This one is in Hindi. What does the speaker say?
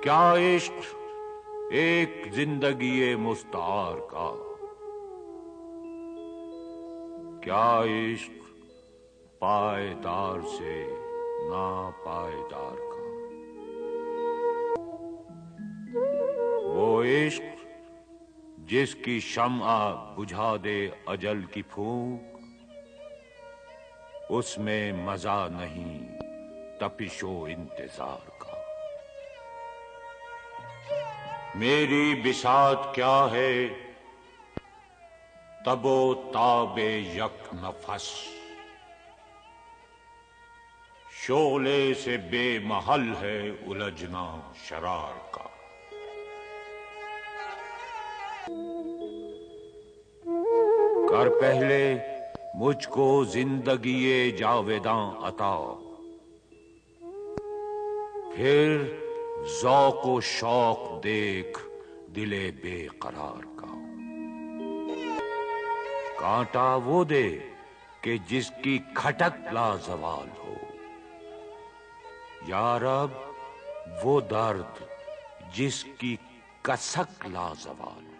क्या इश्क एक जिंदगी मुस्तार का, क्या इश्क पायदार से ना पायदार का। वो इश्क जिसकी शम्आ बुझा दे अजल की फूंक, उसमें मजा नहीं तपिशो इंतजार का। मेरी बिसात क्या है तबो ताबे यक नफस, शोले से बेमहल है उलझना शरार का। कर पहले मुझको जिंदगी जावेदां अता, फिर ज़ौक़ शौक देख दिले बेकरार का। कांटा वो दे कि जिसकी खटक लाजवाल हो, या रब वो दर्द जिसकी कसक लाजवाल हो।